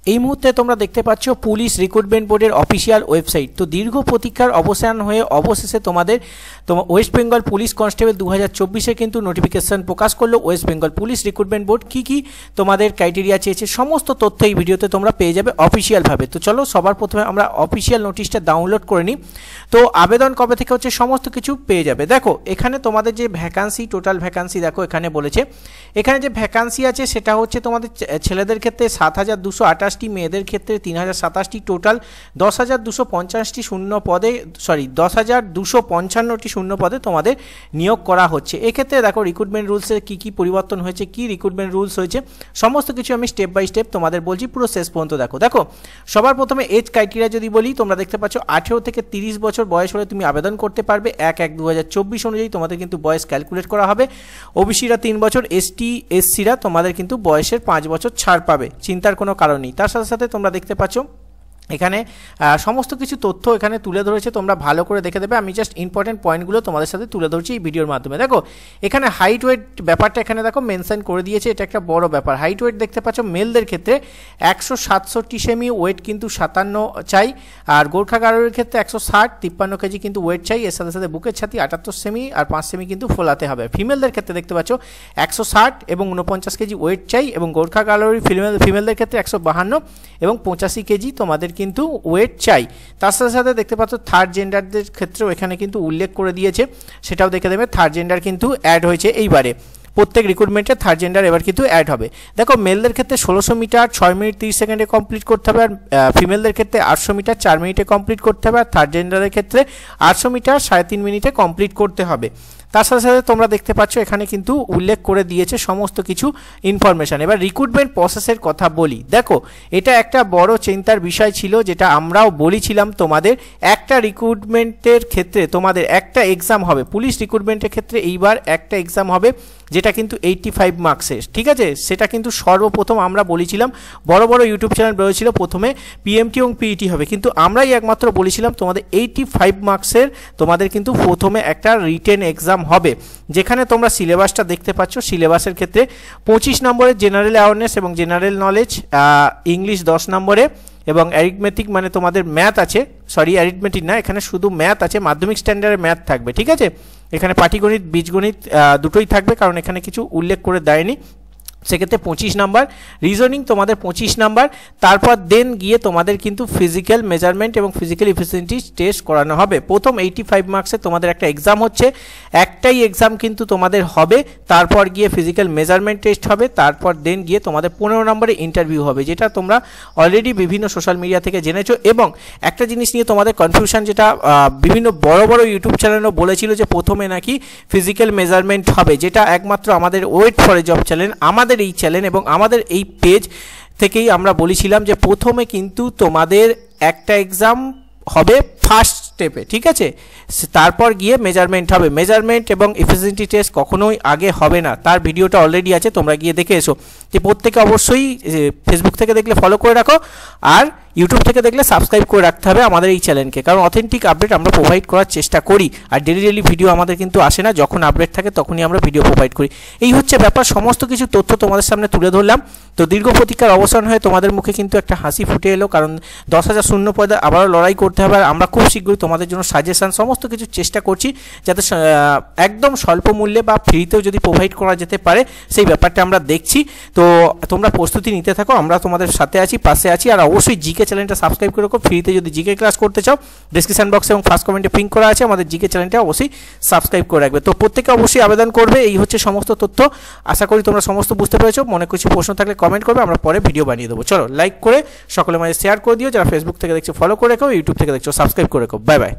এই মুহূর্তে তোমরা দেখতে পাচ্ছ পুলিশ রিক্রুটমেন্ট বোর্ডের অফিসিয়াল ওয়েবসাইট। তো দীর্ঘ প্রতীক্ষার অবসান হয়ে অবশেষে তোমার ওয়েস্ট বেঙ্গল পুলিশ কনস্টেবল 2024-এ কিন্তু নোটিফিকেশন প্রকাশ করলো West Bengal police recruitment board. কি তোমাদের ক্রাইটেরিয়া চেয়েছে সমস্ত তথ্য এই ভিডিওতে তোমরা পেয়ে যাবে অফিসিয়ালভাবে। তো চলো সবার প্রথমে আমরা অফিসিয়াল নোটিশটা ডাউনলোড করে নিই। তো আবেদন কবে থেকে হচ্ছে সমস্ত কিছু পেয়ে যাবে। দেখো এখানে তোমাদের যে ভ্যাকান্সি, টোটাল ভ্যাকান্সি দেখো এখানে বলেছে, এখানে যে ভ্যাকান্সি আছে সেটা হচ্ছে তোমাদের ছেলেদের ক্ষেত্রে 7,228টি, মেয়েদের ক্ষেত্রে 3,027টি, টোটাল 10,250টি শূন্য পদে 10,255টি শূন্য পদে তোমাদের নিয়োগ করা হচ্ছে। এক্ষেত্রে দেখো রিক্রুটমেন্ট রুলসের কি পরিবর্তন হয়েছে, কি রিক্রুটমেন্ট রুলস হয়েছে সমস্ত কিছু আমি স্টেপ বাই স্টেপ তোমাদের বলছি, পুরো শেষ পর্যন্ত দেখো সবার প্রথমে এজ ক্রাইটেরিয়া যদি বলি, তোমরা দেখতে পাচ্ছ 18 থেকে 30 বছর বয়স হলে তুমি আবেদন করতে পারবে। 1/1/2024 অনুযায়ী তোমাদের কিন্তু বয়স ক্যালকুলেট করা হবে। ওবিসিরা 3 বছর, এসটি এসসিরা তোমাদের কিন্তু বয়সের 5 বছর ছাড় পাবে, চিন্তার কোনো কারণ নেই। তার সাথে সাথে তোমরা দেখতে পাচ্ছ এখানে সমস্ত কিছু তথ্য এখানে তুলে ধরেছে, তোমরা ভালো করে দেখে দেবে। আমি জাস্ট ইম্পর্টেন্ট পয়েন্টগুলো তোমাদের সাথে তুলে ধরছি এই ভিডিওর মাধ্যমে। দেখো এখানে হাইট ওয়েট ব্যাপারটা এখানে দেখো মেনশন করে দিয়েছে, এটা একটা বড় ব্যাপার। হাইট ওয়েট দেখতে পাচ্ছ মেলদের ক্ষেত্রে 167 সেমি, ওয়েট কিন্তু 57 চাই। আর গোর্খা গারোর ক্ষেত্রে 160, 53 কেজি কিন্তু ওয়েট চাই। এর সাথে সাথে বুকের ছাতি 78 সেমি আর 5 সেমি কিন্তু ফোলাতে হবে। ফিমেলদের ক্ষেত্রে দেখতে পাচ্ছ 160 এবং 49 কেজি ওয়েট চাই, এবং গোর্খা গারোর ফিমেলদের ক্ষেত্রে 152 এবং 85 কেজি তোমাদের কিন্তু ওয়েট চাই। তার সাথে সাথে দেখতে পাচ্ছ থার্ড জেন্ডারদের ক্ষেত্রেও এখানে কিন্তু উল্লেখ করে দিয়েছে, সেটাও দেখে দেবে। থার্ড জেন্ডার কিন্তু অ্যাড হয়েছে এইবারে, প্রত্যেক রিক্রুটমেন্টে থার্ড জেন্ডার এবার কিন্তু অ্যাড হবে। দেখো মেলদের ক্ষেত্রে 1600 মিটার 6 মিনিট 30 সেকেন্ডে কমপ্লিট করতে হবে, আর ফিমেলদের ক্ষেত্রে 800 মিটার 4 মিনিটে কমপ্লিট করতে হবে, আর থার্ড জেন্ডারের ক্ষেত্রে 800 মিটার 3.5 মিনিটে কমপ্লিট করতে হবে। তার সাথে সাথে তোমরা দেখতে পাচ্ছ এখানে কিন্তু উল্লেখ করে দিয়েছে সমস্ত কিছু ইনফরমেশান। এবার রিক্রুটমেন্ট প্রসেসের কথা বলি। দেখো এটা একটা বড় চিন্তার বিষয় ছিল, যেটা আমরাও বলেছিলাম তোমাদের। একটা রিক্রুটমেন্টের ক্ষেত্রে তোমাদের একটা এক্সাম হবে, পুলিশ রিক্রুটমেন্টের ক্ষেত্রে এইবার একটা এক্সাম হবে যেটা কিন্তু 85 মার্কসের, ঠিক আছে। সেটা কিন্তু সর্বপ্রথম আমরা বলেছিলাম, বড় বড় ইউটিউব চ্যানেল বলেছিল প্রথমে পিএমটি এবং পিইটি হবে, কিন্তু আমরাই একমাত্র বলেছিলাম তোমাদের 85 মার্কসের তোমাদের কিন্তু প্রথমে একটা রিটেন এক্সাম হবে, যেখানে তোমরা সিলেবাসটা দেখতে পাচ্ছ। সিলেবাসের ক্ষেত্রে 25 নম্বরের জেনারেল অ্যাওয়ারনেস এবং জেনারেল নলেজ, ইংলিশ 10 নম্বরে, এবং অ্যারিথমেটিক মানে তোমাদের ম্যাথ আছে, সরি অ্যারিথমেটিক না, এখানে শুধু ম্যাথ আছে, মাধ্যমিক স্ট্যান্ডার্ডের ম্যাথ থাকবে, ঠিক আছে। এখানে পাটিগণিত বীজগণিত দুটোই থাকবে, কারণ এখানে কিছু উল্লেখ করে দেয়নি। সেক্ষেত্রে 25 নাম্বার, রিজনিং তোমাদের 25 নাম্বার। তারপর দেন গিয়ে তোমাদের কিন্তু ফিজিক্যাল মেজারমেন্ট এবং ফিজিক্যাল এফিসিয়েন্সি টেস্ট করানো হবে। প্রথম 85 মার্কসে তোমাদের একটা এক্সাম হচ্ছে, একটাই এক্সাম কিন্তু তোমাদের হবে। তারপর গিয়ে ফিজিক্যাল মেজারমেন্ট টেস্ট হবে, তারপর দেন গিয়ে তোমাদের 15 নম্বরে ইন্টারভিউ হবে, যেটা তোমরা অলরেডি বিভিন্ন সোশ্যাল মিডিয়া থেকে জেনেছো। এবং একটা জিনিস নিয়ে তোমাদের কনফিউশন, যেটা বিভিন্ন বড় বড় ইউটিউব চ্যানেলও বলেছিল যে প্রথমে নাকি ফিজিক্যাল মেজারমেন্ট হবে, যেটা একমাত্র আমাদের wait for a job channel, আমাদের এই চ্যানেল এবং আমাদের এই পেজ থেকেই আমরা বলেছিলাম যে প্রথমে কিন্তু তোমাদের একটা এক্সাম হবে ফার্স্ট স্টেপে, ঠিক আছে। তারপর গিয়ে মেজারমেন্ট হবে। মেজারমেন্ট এবং এফিসিয়েন্সি টেস্ট কখনোই আগে হবে না, তার ভিডিওটা অলরেডি আছে, তোমরা গিয়ে দেখে এসো। যে প্রত্যেকে অবশ্যই ফেসবুক থেকে দেখলে ফলো করে রাখো, আর ইউটিউব থেকে দেখলে সাবস্ক্রাইব করে রাখতে হবে আমাদের এই চ্যানেলকে, কারণ অথেন্টিক আপডেট আমরা প্রোভাইড করার চেষ্টা করি। আর ডেলি ভিডিও আমাদের কিন্তু আসে না, যখন আপডেট থাকে তখনই আমরা ভিডিও প্রোভাইড করি। এই হচ্ছে ব্যাপার, সমস্ত কিছু তথ্য তোমাদের সামনে তুলে ধরলাম। তো দীর্ঘ প্রতীক্ষার অবসান হয়ে তোমাদের মুখে কিন্তু একটা হাসি ফুটে এলো, কারণ 10,000 শূন্য পদে আবারও লড়াই করতে হবে। আর আমরা খুব শীঘ্রই তোমাদের জন্য সাজেশন সমস্ত কিছু চেষ্টা করছি, যাতে একদম স্বল্প মূল্যে বা ফ্রিতেও যদি প্রোভাইড করা যেতে পারে, সেই ব্যাপারটা আমরা দেখছি। তো তোমরা প্রস্তুতি নিতে থাকো, আমরা তোমাদের সাথে আছি, পাশে আছি। আর অবশ্যই জিকে চ্যানেলটা সাবস্ক্রাইব করে রাখো। ফ্রিতে যদি জিকে ক্লাস করতে চাও, ডেসক্রিপশন বক্সে এবং ফার্স্ট কমেন্টে পিন করা আছে, আমাদের জিকে চ্যানেলটা অবশ্যই সাবস্ক্রাইব করে রাখবে। তো প্রত্যেকে অবশ্যই আবেদন করবে। এই হচ্ছে সমস্ত তথ্য, আশা করি তোমরা সমস্ত বুঝতে পেরেছো। মনে কিছু প্রশ্ন থাকলে কমেন্ট করবে, আমরা পরে ভিডিও বানিয়ে দেবো। চলো লাইক করে সকলের মাঝে শেয়ার করে দিও, যারা ফেসবুক থেকে দেখছো ফলো করে রেখো, ইউটিউব থেকে দেখছো সাবস্ক্রাইব করে রেখো। Bye bye.